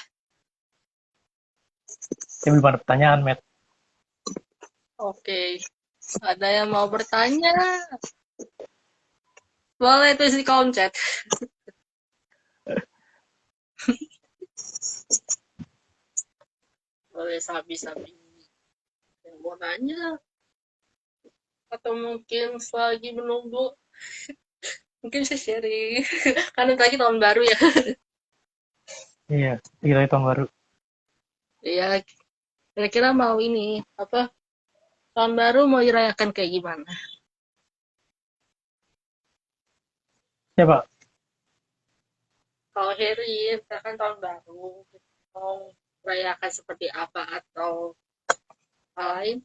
saya belum ada pertanyaan, Matt. Oke, ada yang mau bertanya? Boleh tulis di kolom chat. Boleh sabi-sabi yang mau nanya, atau mungkin selagi menunggu, mungkin saya sharing. Kan lagi tahun baru ya. Iya, kita tahun baru. Ya, kira-kira mau ini apa? Tahun baru mau dirayakan kayak gimana? Ya Pak, Kalau Harry, kan tahun baru, mau merayakan seperti apa atau hal lain?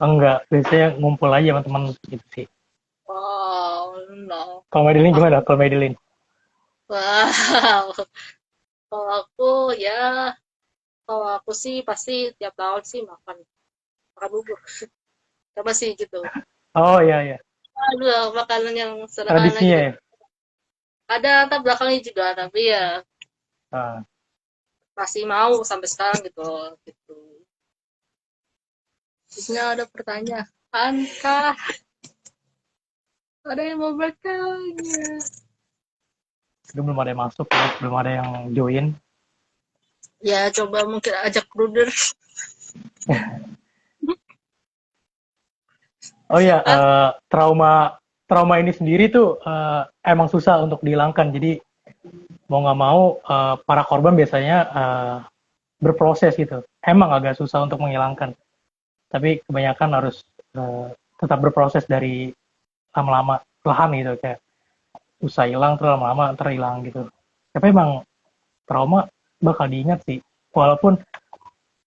enggak, biasanya ngumpul aja sama teman gitu sih. Oh, no. Kalau Madeline Aku, gimana? Kalau Madeline? wow. Kalau aku ya, kalau aku sih pasti tiap tahun sih makan makan bubur. Apa sih gitu. Oh iya iya, Aduh, makanan yang sederhana tradisinya gitu. ya. Ada latar belakangnya juga, tapi ya Ah, masih mau sampai sekarang gitu. Gitu. Terusnya ada pertanyaan kah? Ada yang mau bertanya? Belum ada yang masuk ya, belum ada yang join. Ya, coba mungkin ajak Bruder. Oh ya, Kan? trauma trauma ini sendiri tuh emang susah untuk dihilangkan. Jadi mau nggak mau para korban biasanya berproses gitu. Emang agak susah untuk menghilangkan. Tapi kebanyakan harus tetap berproses dari lama-lama, lahan gitu, kayak usah hilang terus lama-lama terhilang gitu. Tapi emang trauma bakal diingat sih, walaupun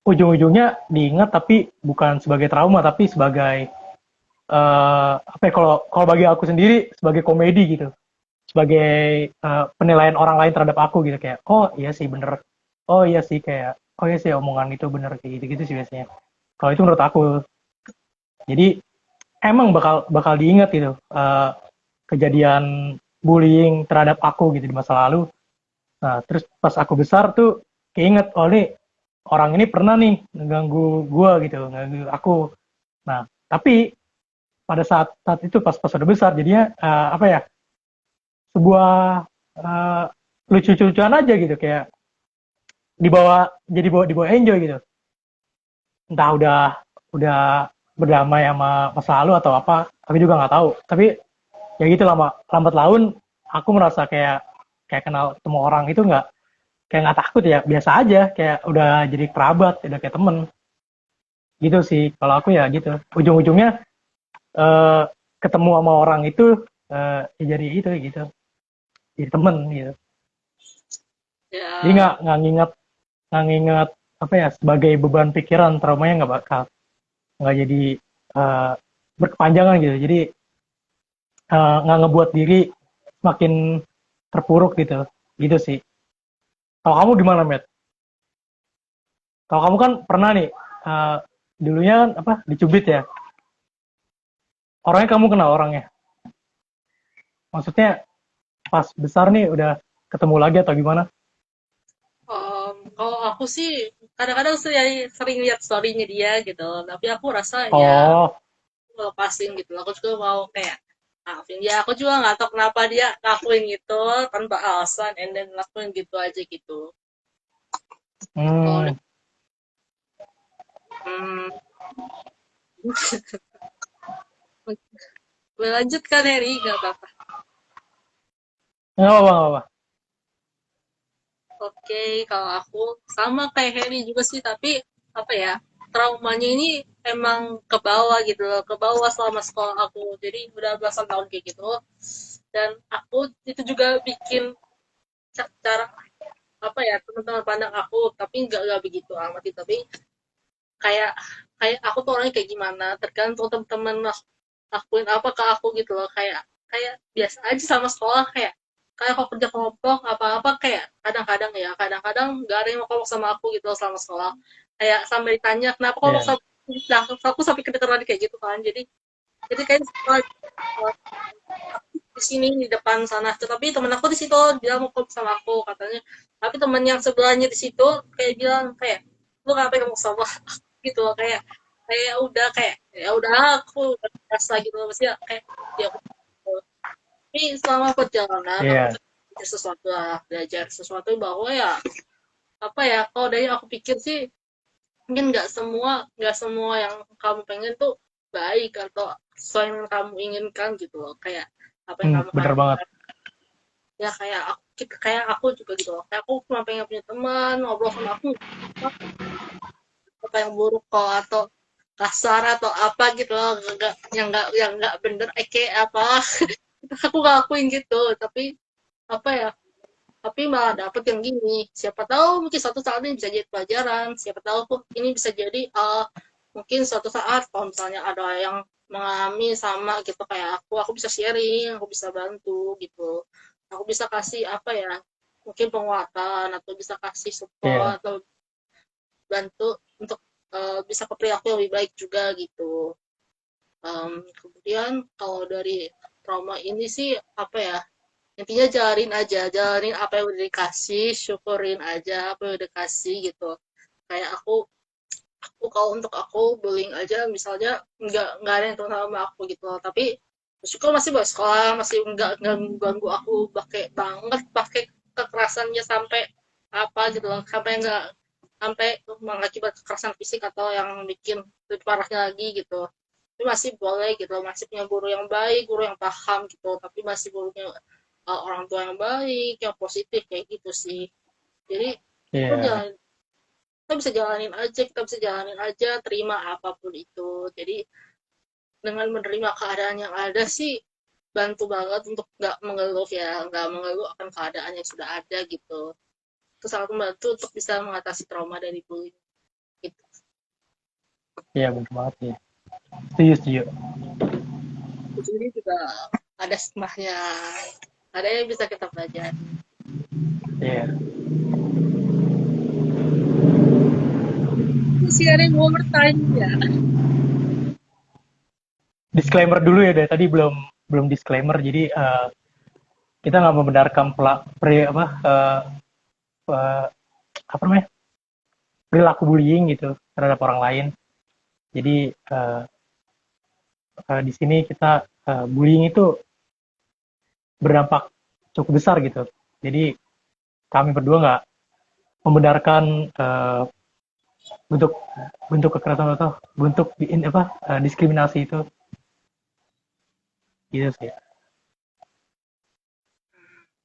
ujung-ujungnya diingat tapi bukan sebagai trauma tapi sebagai apa ya, kalau kalau bagi aku sendiri sebagai komedi gitu, sebagai penilaian orang lain terhadap aku gitu, kayak oh iya sih bener, oh iya sih kayak oh iya sih omongan itu bener, kayak gitu gitu sih biasanya kalau itu menurut aku. Jadi emang bakal bakal diingat gitu kejadian bullying terhadap aku gitu di masa lalu. Nah, terus pas aku besar tuh keinget, oh nih orang ini pernah nih ngeganggu gua gitu, ngeganggu aku. Nah, tapi pada saat saat itu pas udah besar jadinya apa ya? Sebuah lucu-lucuan aja gitu, kayak dibawa enjoy gitu. Entah udah berdamai sama masa lalu atau apa, tapi juga nggak tahu. Tapi ya gitu, lambat laun aku merasa kayak kayak kenal semua orang itu nggak takut ya, biasa aja, kayak udah jadi kerabat, udah kayak temen gitu sih kalau aku ya gitu. Ujung-ujungnya eh, ketemu sama orang itu ya jadi itu gitu, jadi temen gitu. Jadi Ya, nggak nginget apa ya, sebagai beban pikiran, traumanya nggak jadi eh, berkepanjangan gitu. Jadi nggak ngebuat diri makin terpuruk gitu gitu sih. Kalau kamu gimana, Matt? Kalau kamu kan pernah nih dulunya kan apa, dicubit ya, orangnya kamu kenal orangnya, maksudnya pas besar nih udah ketemu lagi atau gimana? kalau aku sih kadang-kadang sering lihat story-nya dia gitu, tapi aku rasa ya Oh, lepasin gitu. Aku juga mau kayak maafin dia. Aku juga nggak tahu kenapa dia lakuin gitu tanpa alasan, and then lakuin gitu aja gitu. Kalau hmm, hmm, Lanjutkan Harry, nggak apa-apa. nggak apa nggak apa. Oke, kalau aku sama kayak Harry juga sih, tapi apa ya, traumanya ini emang ke bawah gitu loh, ke bawah selama sekolah aku. Jadi udah belasan tahun kayak gitu. Dan aku itu juga bikin cara apa ya, teman-teman pandang aku, tapi nggak begitu amat sih. Tapi kayak kayak aku tuh orangnya kayak gimana, tergantung teman-teman lakuin apa ke aku gitu loh. Kayak kayak biasa aja sama sekolah, kayak kayak kalau kerja kelompok apa-apa, kayak kadang-kadang nggak ada yang mau kelompok sama aku gitu loh selama sekolah. Kayak sampai ditanya kenapa kelompok Ya, sama aku, sampai kedengeran kayak gitu kan. Jadi kayak sekolah di sini di depan sana, tetapi temen aku di situ dia mau kelompok sama aku katanya, tapi temen yang sebelahnya di situ kayak bilang kayak lu ngapain kamu sama gitu loh. Kayak udah, kayak ya udah aku udah biasa gitu loh, maksudnya kayak ya udah gitu. Tapi selama perjalanan aku iya, belajar sesuatu lah, belajar sesuatu bahwa ya apa ya, kalau dari aku pikir sih mungkin nggak semua yang kamu pengen tuh baik atau sesuai yang kamu inginkan gitu loh. Kayak apa yang kamu bener banget. harapkan, ya kayak aku juga gitu loh. Kayak aku cuma pengen punya teman ngobrol sama aku, apa yang buruk kok atau kasar atau apa gitu loh, yang nggak bener, kayak apa. Aku gak lakuin gitu, tapi apa ya, tapi malah dapet yang gini. Siapa tahu mungkin suatu saat ini bisa jadi pelajaran, siapa tahu kok ini bisa jadi mungkin suatu saat kalau misalnya ada yang mengalami sama gitu kayak aku bisa sharing, aku bisa bantu gitu, aku bisa kasih apa ya, mungkin penguatan atau bisa kasih Iya, support atau bantu untuk bisa ke perilaku yang lebih baik juga gitu. Kemudian kalau dari trauma ini sih apa ya, intinya jalanin apa yang udah dikasih, syukurin aja apa yang udah dikasih gitu. Kayak aku kalau untuk aku bullying aja misalnya nggak ada yang tahu sama aku gitu loh, tapi bersyukur masih buat sekolah, masih nggak ganggu aku pakai banget pakai kekerasannya sampai apa gitu loh, sampai nggak sampai mengakibat kekerasan fisik atau yang bikin lebih parahnya lagi gitu. Tapi masih boleh gitu, masih punya guru yang baik, guru yang paham gitu, tapi masih gurunya orang tua yang baik, yang positif kayak gitu sih. Jadi aku Iya. jalan, kita bisa jalanin aja, terima apapun itu. Jadi dengan menerima keadaan yang ada sih bantu banget untuk nggak mengeluh ya, nggak mengeluh akan keadaan yang sudah ada gitu. Itu sangat membantu untuk bisa mengatasi trauma dari bullying gitu. Iya, benar banget sih. Setuju, setuju. Jadi juga ada hikmahnya, ada yang bisa kita pelajari. Iya. Sharing more time ya. Disclaimer dulu ya, dari tadi belum belum disclaimer. Jadi kita nggak membenarkan uh, apa namanya, perilaku bullying gitu terhadap orang lain. Jadi di sini kita bullying itu berdampak cukup besar gitu. Jadi kami berdua nggak membenarkan bentuk bentuk kekerasan atau bentuk diskriminasi itu, gitu sih.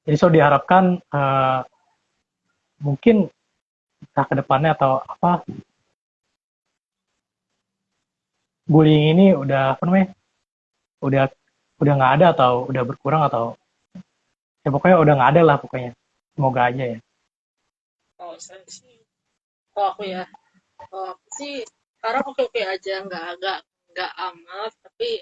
Jadi so diharapkan mungkin entah ke depannya atau apa, bullying ini udah apa namanya, udah udah nggak ada atau udah berkurang atau ya pokoknya udah nggak ada lah pokoknya. Semoga aja ya. Kalau saya sih, kalau aku ya, kalau aku sih sekarang oke oke aja, nggak amat, tapi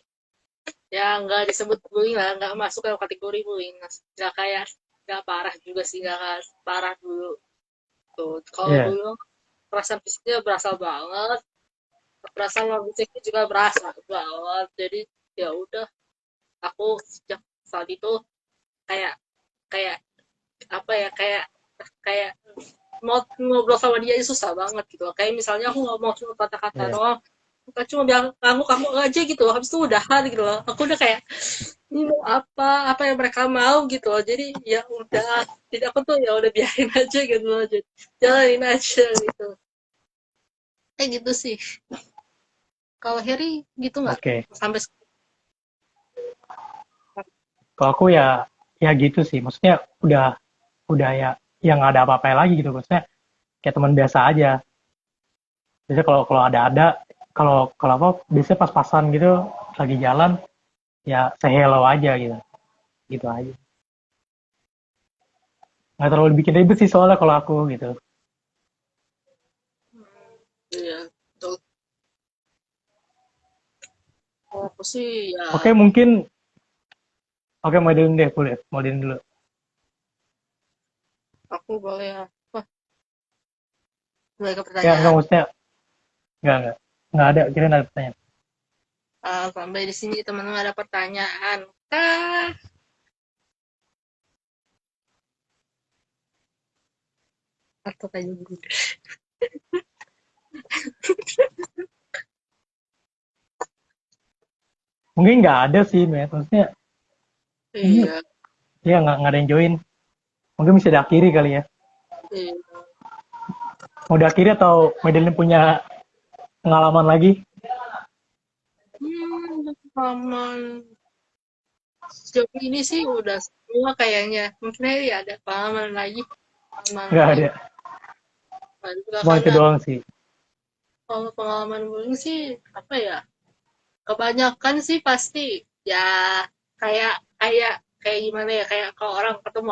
ya nggak disebut bullying lah, nggak masuk ke kategori bullying, nggak kayak nggak parah juga sih, nggak parah dulu tuh. Kalau Iya. dulu perasaan fisiknya berasa banget, perasaan non fisiknya juga berasa banget. Jadi ya udah, aku sejak saat itu kayak kayak apa ya, kayak kayak mau ngobrol sama dia aja susah banget gitu. Kayak misalnya aku ngomong cuma kata-kata Iya. doang, bukan cuma bilang kamu aja gitu, habis itu udahan gitu loh. Aku udah kayak ini mau apa yang mereka mau gitu loh. Jadi ya udah, jadi aku tuh ya udah biarin aja gitu loh, jadi jalanin aja gitu. Kayak gitu sih. Kalau Harry gitu nggak Oke. sampai Kalau aku ya ya gitu sih. Maksudnya udah ya yang nggak ada apa-apa lagi gitu. Maksudnya kayak teman biasa aja. Biasanya kalau ada kalau kalau apa biasanya pas-pasan gitu lagi jalan ya say hello aja gitu. Gitu aja. Nggak terlalu bikin ribet sih soalnya kalau aku gitu. ya betul. Kalau aku sih ya Oke, mungkin oke, modelin deh, boleh. Modelin dulu. aku boleh ya. Wah, boleh ke Ya, enggak pertanyaan. maksudnya enggak. Enggak ada, kira ada pertanyaan. Sampai di sini teman-teman ada pertanyaan kah? Atau tanya dulu. Mungkin nggak ada sih, Met. Maksudnya ini Iya, ya nggak ada yang join. Mungkin bisa diakhiri kali ya. iya. Mau diakhiri atau modelin punya pengalaman lagi? Pengalaman sejauh ini sih udah semua kayaknya. Mungkin ya ada pengalaman lagi, pengalaman Nggak bullying. ada. Juga Cuma kan itu doang sih. kalau pengalaman bullying sih apa ya? Kebanyakan sih pasti ya kayak kayak kayak gimana ya? Kayak kalau orang ketemu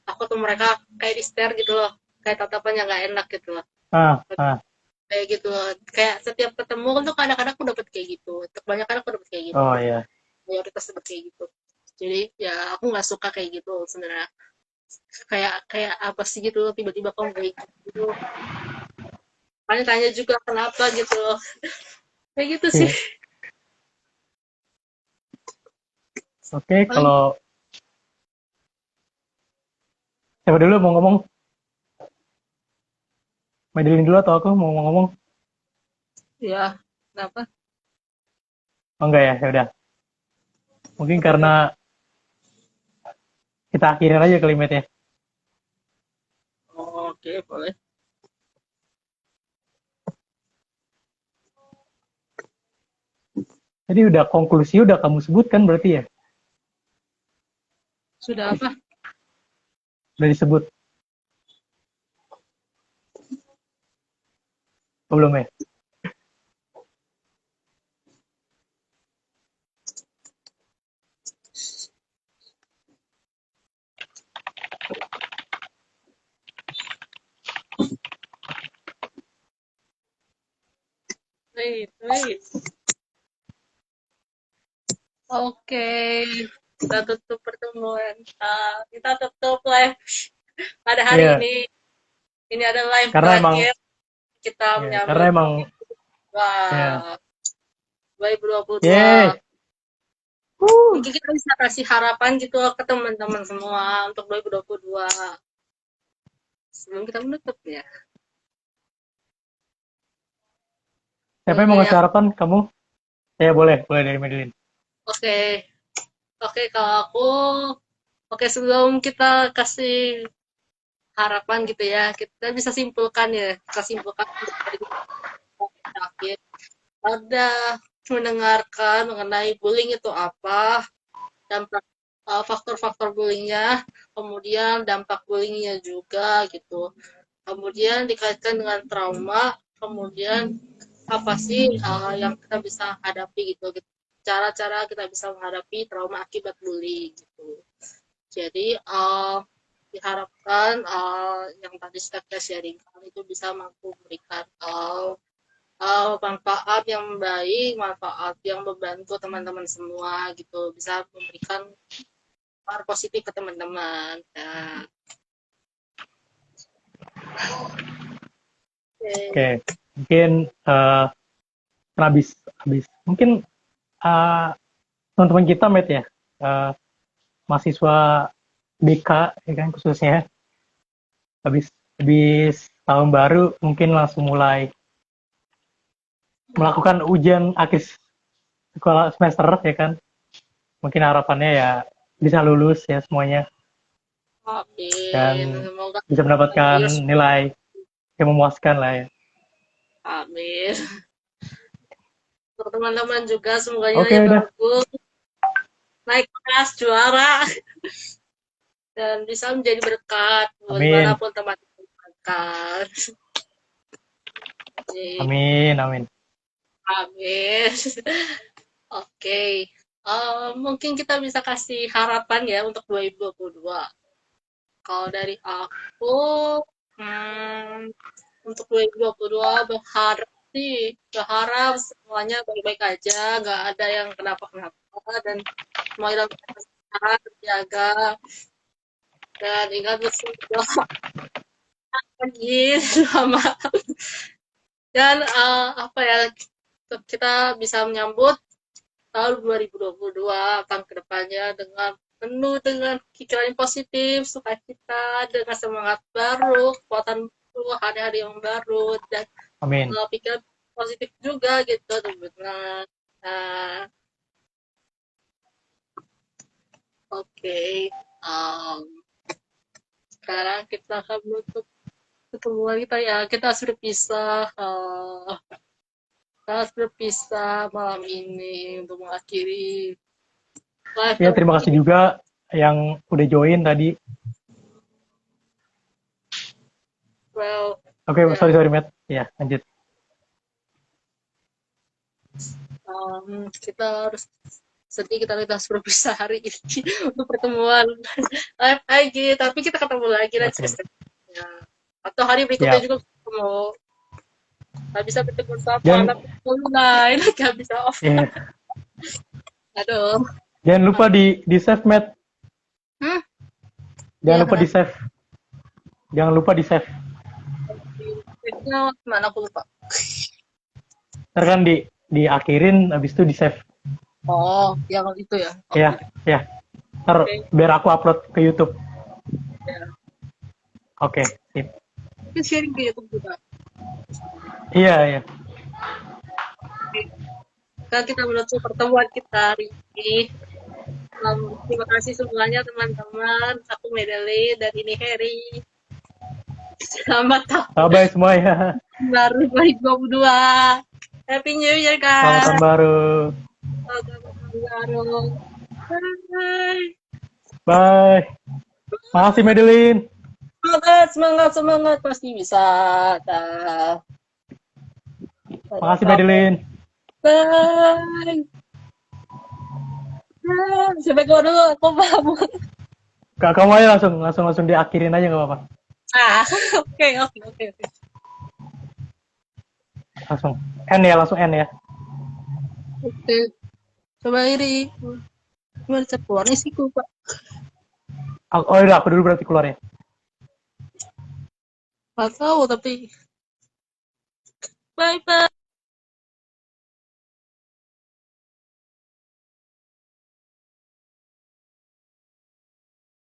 aku tuh mereka kayak di stare gitu loh. Kayak tatapannya nggak enak gitu loh. Ah, ah. Kayak gitu loh. Kayak setiap ketemu kan tuh kadang-kadang aku dapet kayak gitu. Kebanyakan aku dapet kayak gitu. Oh iya. Mayoritas dapet kayak gitu. Jadi ya aku nggak suka kayak gitu sebenarnya. Kayak kayak apa sih gitu loh, tiba-tiba kamu kayak gitu. Paling tanya juga kenapa gitu loh. Kayak gitu sih. Iya. Oke, Paling kalau siapa dulu mau ngomong? Modelin dulu atau aku mau ngomong? ya kenapa? Oh enggak ya, ya udah. Mungkin karena kita akhirin aja kalimatnya. Oke, boleh. Jadi udah konklusi udah kamu sebutkan berarti ya? Sudah apa? Udah disebut. Belum ya? Wait. Oke, kita tutup pertemuan. Kita tutup live pada hari Iya. ini. Ini adalah live Karena emang terakhir kita ya, karena menyambut emang ya. 2022. Yeay. Mungkin kita bisa kasih harapan gitu ke teman-teman semua untuk 2022. Sebelum kita menutup ya. Siapa yang mau ngasih harapan? Kamu? Ya boleh dari Madeline. Oke, kalau aku, sebelum kita kasih harapan gitu ya, kita bisa simpulkan ya, kita simpulkan dari terakhir. Ada mendengarkan mengenai bullying itu apa, dampak faktor-faktor bullyingnya, kemudian dampak bullyingnya juga gitu. Kemudian dikaitkan dengan trauma, kemudian apa sih yang kita bisa hadapi gitu, cara-cara kita bisa menghadapi trauma akibat bullying gitu. Jadi diharapkan yang tadi kita sharingkan itu bisa mampu memberikan manfaat yang baik, manfaat yang membantu teman-teman semua gitu, bisa memberikan hal positif ke teman-teman. Nah, Oke. Mungkin habis mungkin teman-teman kita Met ya, mahasiswa BK ya kan khususnya, habis tahun baru mungkin langsung mulai melakukan ujian akhir sekolah semester ya kan. Mungkin harapannya ya bisa lulus ya semuanya dan semoga bisa mendapatkan nilai yang memuaskan lah ya. Amin. Untuk teman-teman juga semoga Oke, nilainya udah. bagus, naik kelas, juara, dan bisa menjadi berkat Amin. dimanapun teman-teman akan. Amin, amin. Amin. Oke. Mungkin kita bisa kasih harapan ya untuk 2022. Kalau dari aku, untuk 2022 berharap semuanya baik-baik aja, nggak ada yang kenapa-kenapa, dan semuanya dalam keadaan terjaga, dan ingat bersyukur lagi sama, dan apa ya, kita bisa menyambut tahun 2022 akan kedepannya dengan penuh dengan pikiran yang positif, sukacita, dengan semangat baru, kekuatan baru, hari-hari yang baru, dan Amin. pikiran positif juga gitu teman-teman. Nah, oke. Sekarang kita akan menutup pertemuan kita ya. Kita sudah berpisah malam ini untuk mengakhiri live. Ya, terima kasih juga yang udah join tadi. Well, Oke, sorry Matt. Ya, lanjut. Kita harus sedih, kita harus berpisah hari ini untuk pertemuan live lagi, tapi kita ketemu lagi nanti semester atau hari berikutnya juga ketemu. Nggak bisa bertemu sama anak online, nggak bisa offline. Aduh. Jangan lupa di save Matt. Jangan lupa di save. Jangan lupa di save. Mana aku lupa. Ntar kan diakhirin, habis itu di save. Oh, yang itu ya. Ya. Ntar biar aku upload ke YouTube. Ya. Oke, sip. Kita sharing ke YouTube juga. Iya. Kan kita menutup pertemuan kita hari ini. Terima kasih semuanya teman-teman. Aku Medali dan ini Harry. Selamat tahun Bye semuanya. baru 2022. Happy New Year, Selamat guys. tahun baru. Selamat tahun baru. Bye. Bye. Makasih Madeline. Semangat. Pasti bisa. Dah. Makasih Madeline. Bye. Sampai keluar dulu, aku mabuk. Kak, kamu aja langsung diakhirin aja nggak apa-apa. Oke. Langsung N ya. Oke. Coba iri. Gimana cara keluarnya sih, Pak? Oh iya, aku dulu berarti keluar ya. Nggak tahu, tapi bye-bye.